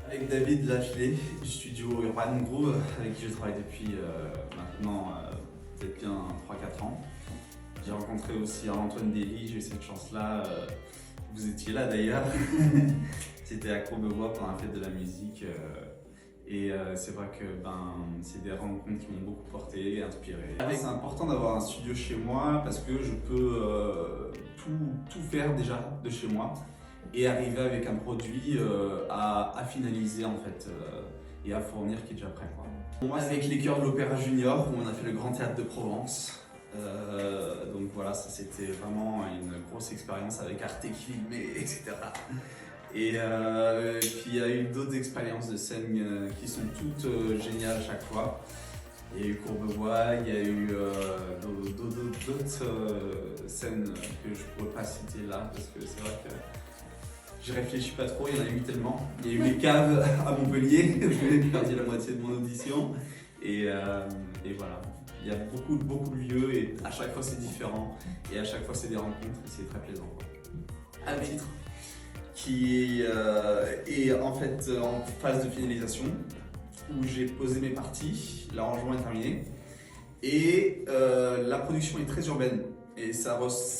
Avec David Lachelay du studio Urban Groove, avec qui je travaille depuis maintenant peut-être bien 3-4 ans. J'ai rencontré aussi Antoine Déry, j'ai eu cette chance-là. Vous étiez là d'ailleurs. C'était à Courbevoie pour un fête de la musique. Et c'est vrai que c'est des rencontres qui m'ont beaucoup porté et inspiré. C'est important d'avoir un studio chez moi parce que je peux tout faire déjà de chez moi et arriver avec un produit à finaliser en fait et à fournir qui est déjà prêt. Moi, c'est avec les chœurs de l'Opéra Junior où on a fait le Grand Théâtre de Provence. Donc voilà, ça c'était vraiment une grosse expérience avec Arte filmé, etc. Et puis il y a eu d'autres expériences de scène qui sont toutes géniales à chaque fois. Il y a eu Courbevoie, il y a eu d'autres scènes que je ne pourrais pas citer là parce que c'est vrai que je réfléchis pas trop, il y en a eu tellement. Il y a eu les caves à Montpellier, je l'ai perdu la moitié de mon audition. Et voilà, il y a beaucoup de lieux et à chaque fois c'est différent. Et à chaque fois c'est des rencontres et c'est très plaisant. Un titre qui est en fait en phase de finalisation, où j'ai posé mes parties, l'arrangement est terminé. Et la production est très urbaine. Et ça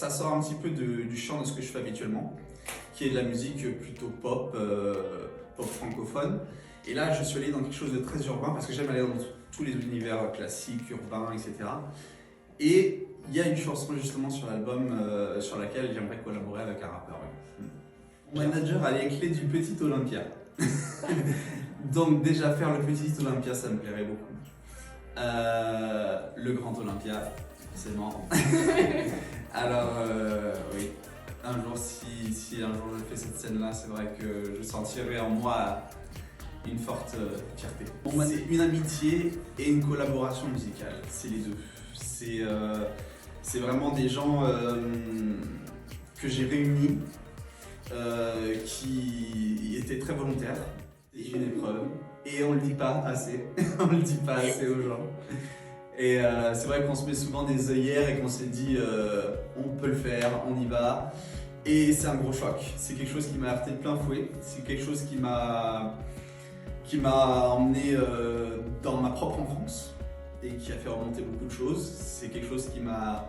sort un petit peu du champ de ce que je fais habituellement, qui est de la musique plutôt pop, pop francophone. Et là, je suis allé dans quelque chose de très urbain parce que j'aime aller dans tous les univers classiques, urbains, etc. Et il y a une chanson justement sur l'album sur laquelle j'aimerais collaborer avec un rappeur. Ouais. Mon manager a les clés du Petit Olympia. Donc déjà faire le Petit Olympia, ça me plairait beaucoup. Le Grand Olympia, forcément. Alors oui. Un jour, si un jour je fais cette scène-là, c'est vrai que je sentirai en moi une forte fierté. C'est une amitié et une collaboration musicale, c'est les deux. C'est vraiment des gens que j'ai réunis, qui étaient très volontaires. C'est une épreuve et on le dit pas assez, on le dit pas assez aux gens. Et c'est vrai qu'on se met souvent des œillères et qu'on se dit on peut le faire, on y va. Et c'est un gros choc. C'est quelque chose qui m'a heurté de plein fouet. C'est quelque chose qui m'a emmené dans ma propre enfance et qui a fait remonter beaucoup de choses. C'est quelque chose qui m'a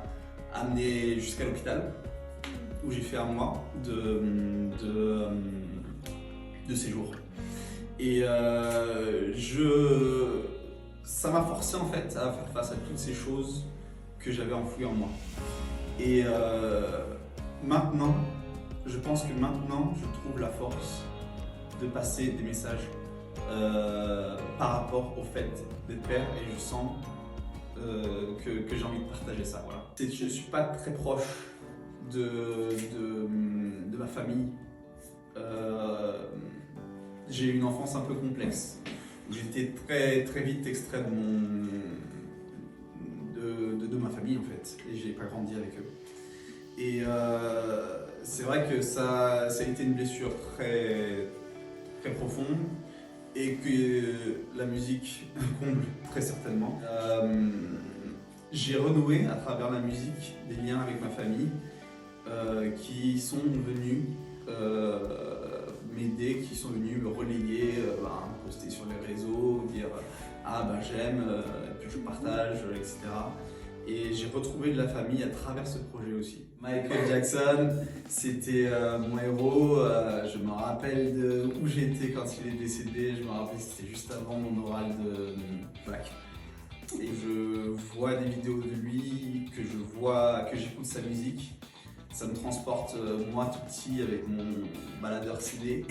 amené jusqu'à l'hôpital où j'ai fait un mois de séjour. Et ça m'a forcé en fait à faire face à toutes ces choses que j'avais enfouies en moi. Et maintenant, je pense que maintenant, je trouve la force de passer des messages par rapport au fait d'être père et je sens que j'ai envie de partager ça. Voilà. Je ne suis pas très proche de ma famille. J'ai eu une enfance un peu complexe. J'étais très vite extrait de ma famille en fait, et j'ai pas grandi avec eux. Et c'est vrai que ça a été une blessure très profonde et que la musique comble très certainement. J'ai renoué à travers la musique des liens avec ma famille qui sont venus m'aider, qui sont venus me relayer, poster sur les réseaux, dire j'aime, puis je partage, etc. Et j'ai retrouvé de la famille à travers ce projet aussi. Michael Jackson, c'était mon héros. Je me rappelle de où j'étais quand il est décédé. Je me rappelle c'était juste avant mon oral de bac. Et je vois des vidéos de lui, que j'écoute sa musique. Ça me transporte, moi tout petit, avec mon baladeur CD,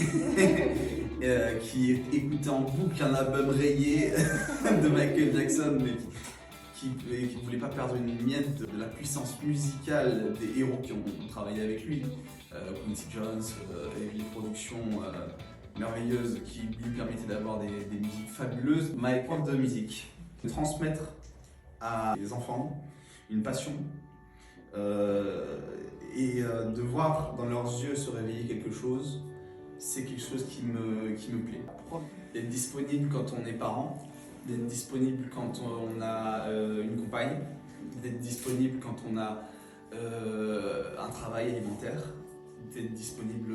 qui écoutait en boucle un album rayé de Michael Jackson, mais qui ne voulait pas perdre une miette de la puissance musicale des héros qui ont travaillé avec lui. Quincy Jones, une production merveilleuse qui lui permettait d'avoir des musiques fabuleuses. Ma prof de musique, transmettre à des enfants une passion et de voir dans leurs yeux se réveiller quelque chose, c'est quelque chose qui me plaît. D'être disponible quand on est parent, d'être disponible quand on a une compagne, d'être disponible quand on a un travail alimentaire, d'être disponible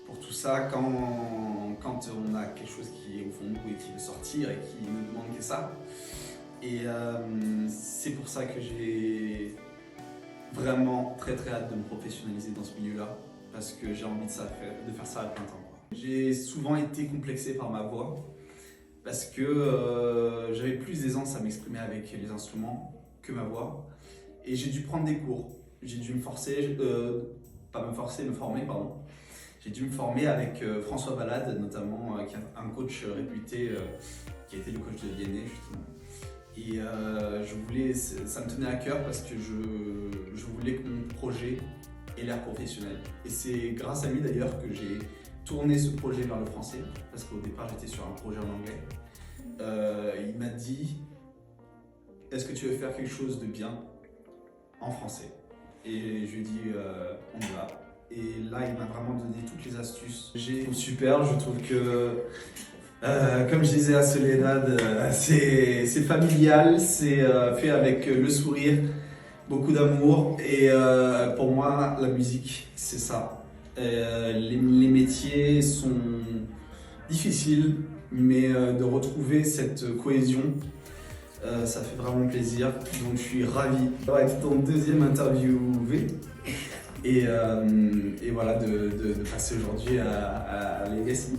pour tout ça quand quand on a quelque chose qui est au fond de nous et qui veut sortir et qui ne demande que ça. Et c'est pour ça que j'ai vraiment très hâte de me professionnaliser dans ce milieu-là, parce que j'ai envie de faire ça à plein temps. J'ai souvent été complexé par ma voix, parce que j'avais plus d'aisance à m'exprimer avec les instruments que ma voix. Et j'ai dû prendre des cours. J'ai dû me forcer, me former, pardon. J'ai dû me former avec François Balade, notamment, qui est un coach réputé, qui a été le coach de Vianney, justement. Et ça me tenait à cœur parce que je voulais que mon projet ait l'air professionnel. Et c'est grâce à lui d'ailleurs que j'ai tourné ce projet vers le français, parce qu'au départ j'étais sur un projet en anglais. Il m'a dit, est-ce que tu veux faire quelque chose de bien en français? Et je lui ai dit, on y va. Et là, il m'a vraiment donné toutes les astuces. J'ai trouvé super, je trouve que, comme je disais à Soledad, c'est familial, c'est fait avec le sourire, beaucoup d'amour. Et pour moi, la musique, c'est ça. Les métiers sont difficiles, mais de retrouver cette cohésion, ça fait vraiment plaisir. Donc je suis ravi d'être ton deuxième interviewé. Et voilà, de passer aujourd'hui à Legacy.